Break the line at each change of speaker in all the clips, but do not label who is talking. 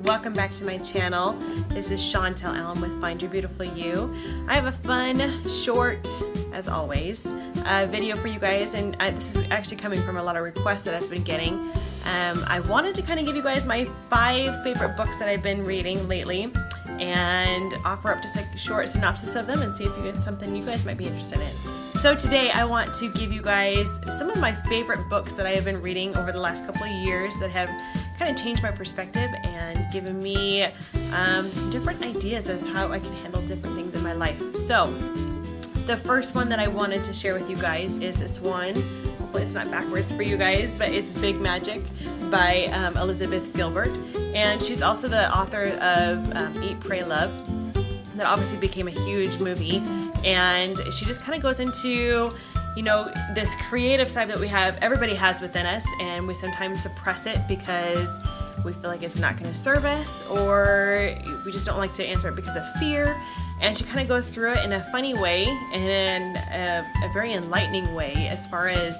welcome back to my channel. This is Chantel Allen with Find Your Beautiful You. I have a fun, short, as always, video for you guys, and this is actually coming from a lot of requests that I've been getting. I wanted to kind of give you guys my 5 favorite books that I've been reading lately and offer up just a short synopsis of them and see if you get something you guys might be interested in. So today I want to give you guys some of my favorite books that I have been reading over the last couple of years that have kind of changed my perspective and given me some different ideas as how I can handle different things in my life. So the first one that I wanted to share with you guys is this one. Hopefully it's not backwards for you guys, but it's Big Magic by Elizabeth Gilbert. And she's also the author of Eat, Pray, Love. That obviously became a huge movie. And she just kind of goes into, you know, this creative side that we have, everybody has within us, and we sometimes suppress it because we feel like it's not going to serve us, or we just don't like to answer it because of fear. And she kind of goes through it in a funny way and a very enlightening way as far as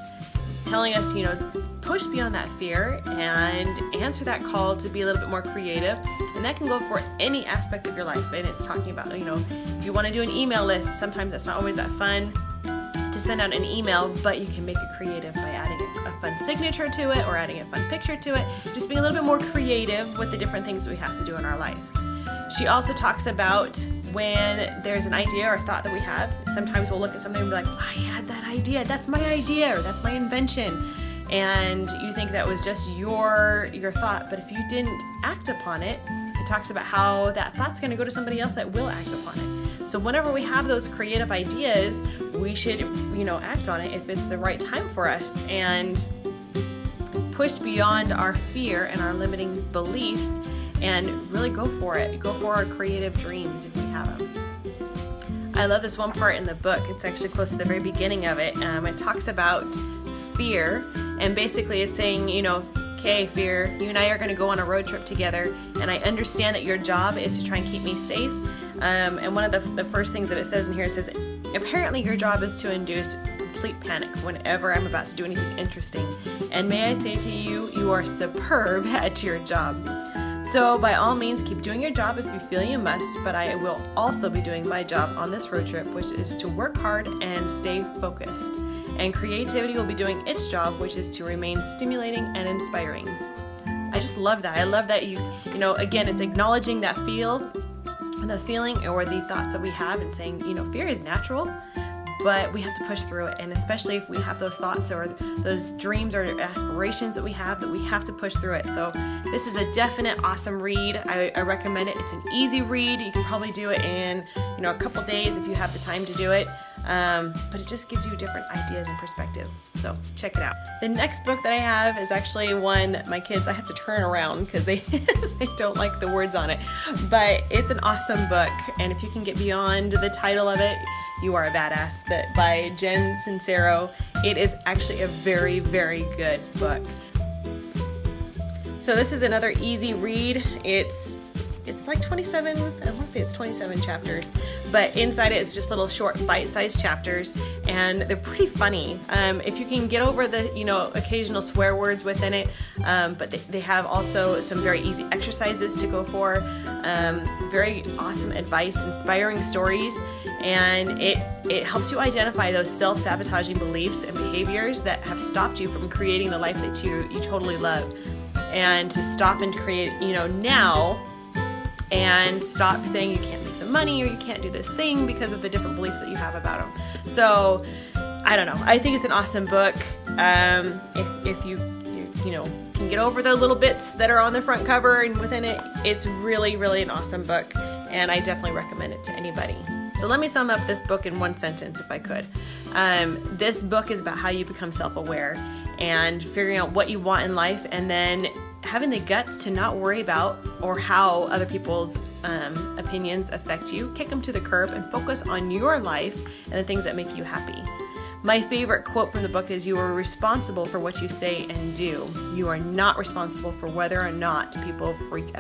telling us, you know, push beyond that fear and answer that call to be a little bit more creative. And that can go for any aspect of your life. And it's talking about, you know, if you want to do an email list, sometimes that's not always that fun to send out an email, but you can make it creative by adding a fun signature to it or adding a fun picture to it. Just being a little bit more creative with the different things that we have to do in our life. She also talks about when there's an idea or thought that we have. Sometimes we'll look at something and be like, I had that idea, that's my idea, or that's my invention. And you think that was just your thought, but if you didn't act upon it, it talks about how that thought's going to go to somebody else that will act upon it. So whenever we have those creative ideas, we should, you know, act on it if it's the right time for us and push beyond our fear and our limiting beliefs and really go for it. Go for our creative dreams if we have them. I love this one part in the book. It's actually close to the very beginning of it. It talks about fear, and basically it's saying, you know, okay, fear, you and I are going to go on a road trip together, and I understand that your job is to try and keep me safe. And one of the first things that it says in here, it says, apparently your job is to induce complete panic whenever I'm about to do anything interesting. And may I say to you, you are superb at your job. So by all means, keep doing your job if you feel you must, but I will also be doing my job on this road trip, which is to work hard and stay focused. And creativity will be doing its job, which is to remain stimulating and inspiring. I just love that. I love that you know, again, it's acknowledging that the feeling or the thoughts that we have and saying, you know, fear is natural, but we have to push through it. And especially if we have those thoughts or those dreams or aspirations that we have to push through it. So this is a definite awesome read. I recommend it. It's an easy read. You can probably do it in, you know, a couple days if you have the time to do it. But it just gives you different ideas and perspective. So check it out. The next book that I have is actually one that my kids, I have to turn around because they don't like the words on it. But it's an awesome book. And if you can get beyond the title of it, you are a badass. That by Jen Sincero. It is actually a very, very good book. So this is another easy read. It's like 27, I want to say it's 27 chapters, but inside it is just little short bite-sized chapters, and they're pretty funny. If you can get over the, you know, occasional swear words within it, but they have also some very easy exercises to go for, very awesome advice, inspiring stories, and it helps you identify those self-sabotaging beliefs and behaviors that have stopped you from creating the life that you totally love, and to stop and create, you know, now, and stop saying you can't make the money or you can't do this thing because of the different beliefs that you have about them. So I don't know. I think it's an awesome book. If you know, can get over the little bits that are on the front cover and within it, it's really, really an awesome book, and I definitely recommend it to anybody. So let me sum up this book in one sentence if I could. This book is about how you become self-aware and figuring out what you want in life, and then having the guts to not worry about or how other people's opinions affect you. Kick them to the curb and focus on your life and the things that make you happy. My favorite quote from the book is, you are responsible for what you say and do. You are not responsible for whether or not people freak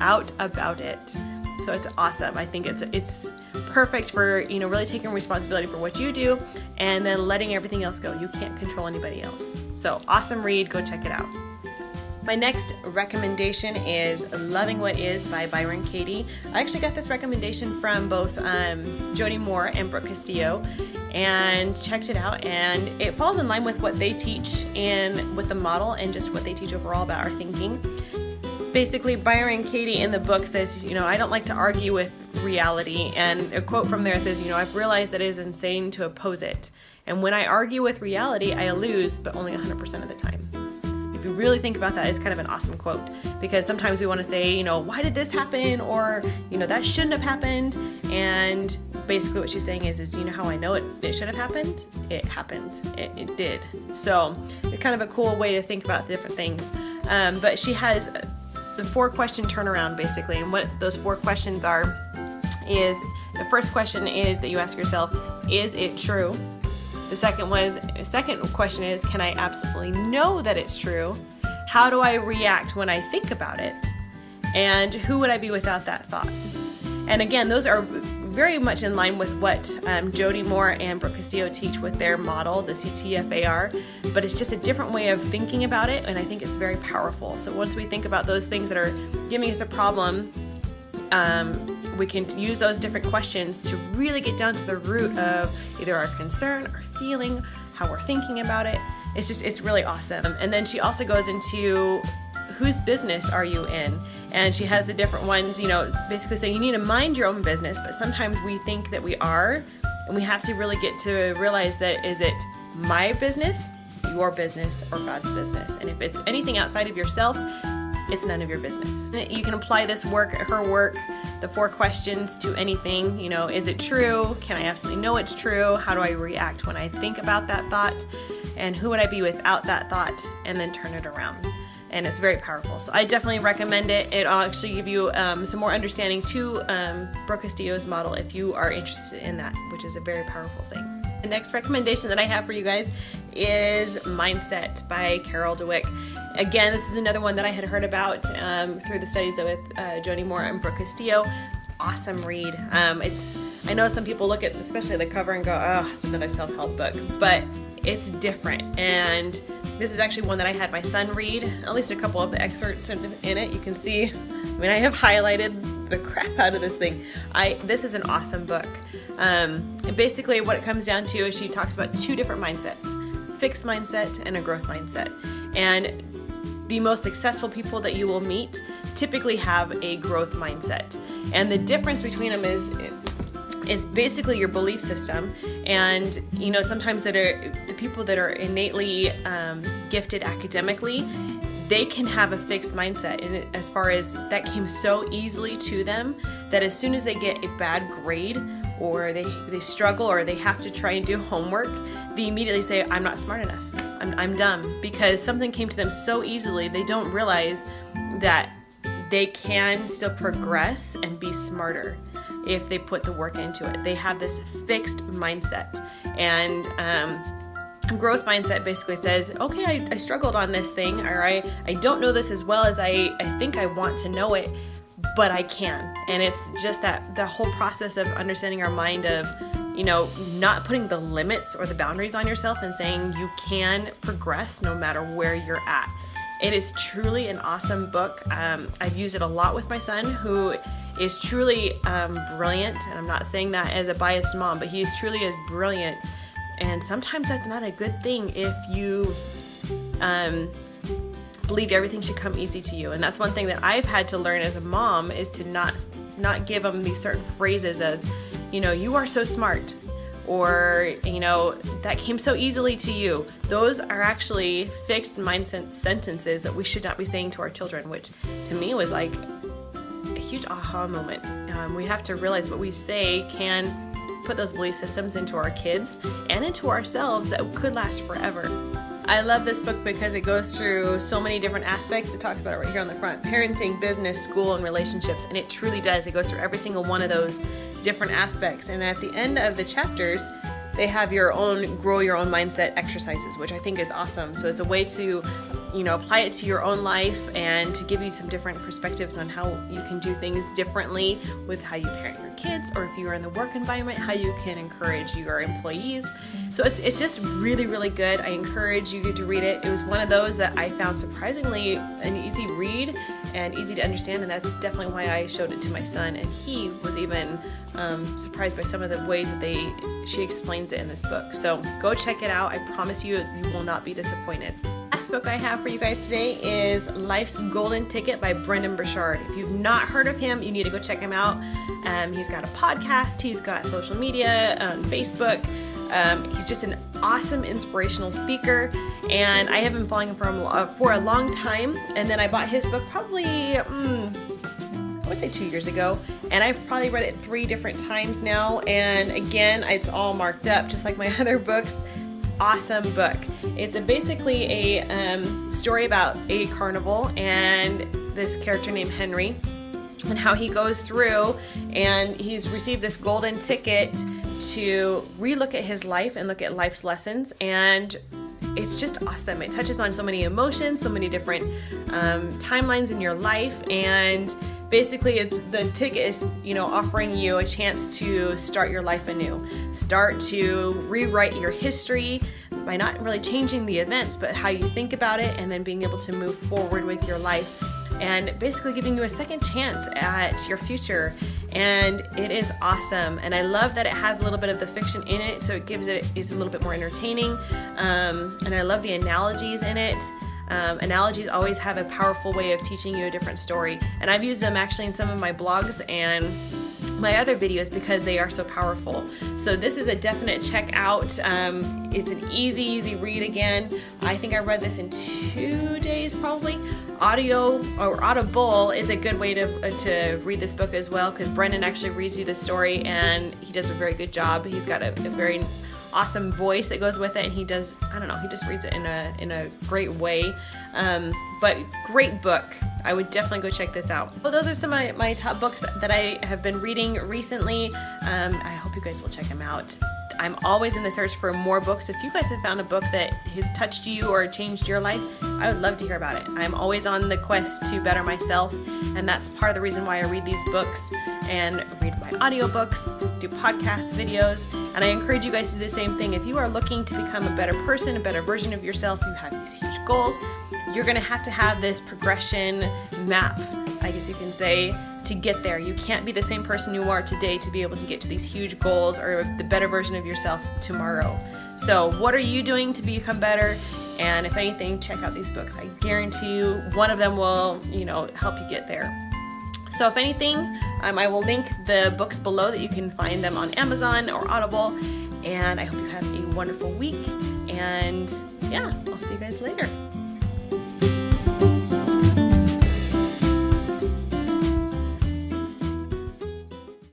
out about it. So it's awesome. I think it's perfect for, you know, really taking responsibility for what you do and then letting everything else go. You can't control anybody else. So awesome read. Go check it out. My next recommendation is Loving What Is by Byron Katie. I actually got this recommendation from both Jody Moore and Brooke Castillo, and checked it out, and it falls in line with what they teach with the model and just what they teach overall about our thinking. Basically, Byron Katie in the book says, I don't like to argue with reality, and a quote from there says, I've realized that it is insane to oppose it, and when I argue with reality, I lose, but only 100% of the time. If you really think about that, it's kind of an awesome quote, because sometimes we want to say, why did this happen, or that shouldn't have happened, and basically what she's saying is how I know it should have happened? It happened. It did. So it's kind of a cool way to think about different things. But she has the 4-question turnaround basically, and what those 4 questions are is, the first question is that you ask yourself, is it true? The second question is, can I absolutely know that it's true? How do I react when I think about it? And who would I be without that thought? And again, those are very much in line with what Jody Moore and Brooke Castillo teach with their model, the CTFAR, but it's just a different way of thinking about it, and I think it's very powerful. So once we think about those things that are giving us a problem, we can use those different questions to really get down to the root of either our concern, our feeling, how we're thinking about it. It's really awesome. And then she also goes into, whose business are you in? And she has the different ones, basically saying you need to mind your own business, but sometimes we think that we are, and we have to really get to realize that, is it my business, your business, or God's business? And if it's anything outside of yourself, it's none of your business. You can apply this work, her work, the 4 questions to anything. Is it true? Can I absolutely know it's true? How do I react when I think about that thought? And who would I be without that thought? And then turn it around. And it's very powerful. So I definitely recommend it. It'll actually give you some more understanding to Brooke Castillo's model if you are interested in that, which is a very powerful thing. The next recommendation that I have for you guys is Mindset by Carol Dweck. Again, this is another one that I had heard about through the studies with Jody Moore and Brooke Castillo. Awesome read. I know some people look at especially the cover and go, oh, it's another self-help book, but it's different. And this is actually one that I had my son read, at least a couple of the excerpts in it. You can see, I have highlighted the crap out of this thing. This is an awesome book. Basically what it comes down to is she talks about 2 different mindsets, fixed mindset and a growth mindset. And the most successful people that you will meet typically have a growth mindset. And the difference between them is basically your belief system. And sometimes the people that are innately gifted academically, they can have a fixed mindset, and as far as that came so easily to them that as soon as they get a bad grade, or they struggle, or they have to try and do homework, they immediately say, I'm not smart enough, I'm dumb, because something came to them so easily. They don't realize that they can still progress and be smarter if they put the work into it. They have this fixed mindset. And growth mindset basically says, okay, I struggled on this thing, or I don't know this as well as I think I want to know it, but I can. And it's just that the whole process of understanding our mind of, not putting the limits or the boundaries on yourself and saying you can progress no matter where you're at. It is truly an awesome book. I've used it a lot with my son, who is truly brilliant, and I'm not saying that as a biased mom, but he is truly as brilliant. And sometimes that's not a good thing if you believe everything should come easy to you. And that's one thing that I've had to learn as a mom, is to not give them these certain phrases as, you are so smart, or, that came so easily to you. Those are actually fixed mindset sentences that we should not be saying to our children, which to me was like a huge aha moment. We have to realize what we say can put those belief systems into our kids and into ourselves that could last forever. I love this book because it goes through so many different aspects. It talks about it right here on the front: parenting, business, school, and relationships. And it truly does. It goes through every single one of those different aspects. And at the end of the chapters, they have your own grow your own mindset exercises, which I think is awesome. So it's a way to, apply it to your own life and to give you some different perspectives on how you can do things differently with how you parent your kids, or if you are in the work environment, how you can encourage your employees. So it's just really, really good. I encourage you to read it. It was one of those that I found surprisingly an easy read and easy to understand, and that's definitely why I showed it to my son, and he was even surprised by some of the ways that she explains it in this book. So go check it out. I promise you, you will not be disappointed. Last book I have for you guys today is Life's Golden Ticket by Brendon Burchard. If you've not heard of him, you need to go check him out. He's got a podcast, he's got social media on Facebook. He's just an awesome inspirational speaker, and I have been following him for a long time, and then I bought his book probably I would say 2 years ago, and I've probably read it 3 different times now, and again, it's all marked up just like my other books. Awesome book. It's basically a story about a carnival and this character named Henry, and how he goes through and he's received this golden ticket to relook at his life and look at life's lessons, and it's just awesome. It touches on so many emotions, so many different timelines in your life, and basically the ticket is, offering you a chance to start your life anew, start to rewrite your history by not really changing the events, but how you think about it, and then being able to move forward with your life, and basically giving you a second chance at your future. And it is awesome, and I love that it has a little bit of the fiction in it, so it's a little bit more entertaining, and I love the analogies in it. Analogies always have a powerful way of teaching you a different story, and I've used them actually in some of my blogs and my other videos because they are so powerful. So this is a definite check out. It's an easy read. Again, I think I read this in 2 days probably. Audio or Audible is a good way to read this book as well, because Brendon actually reads you the story, and he does a very good job. He's got a very awesome voice that goes with it, and he just reads it in a great way. But great book. I would definitely go check this out. Well, those are some of my top books that I have been reading recently. I hope you guys will check them out. I'm always in the search for more books. If you guys have found a book that has touched you or changed your life, I would love to hear about it. I'm always on the quest to better myself, and that's part of the reason why I read these books and read my audiobooks, do podcast videos, and I encourage you guys to do the same thing. If you are looking to become a better person, a better version of yourself, you have these huge goals, you're going to have this progression map, I guess you can say, to get there. You can't be the same person you are today to be able to get to these huge goals or the better version of yourself tomorrow. So what are you doing to become better? And if anything, check out these books. I guarantee you one of them will, help you get there. So if anything, I will link the books below that you can find them on Amazon or Audible. And I hope you have a wonderful week. And yeah, I'll see you guys later.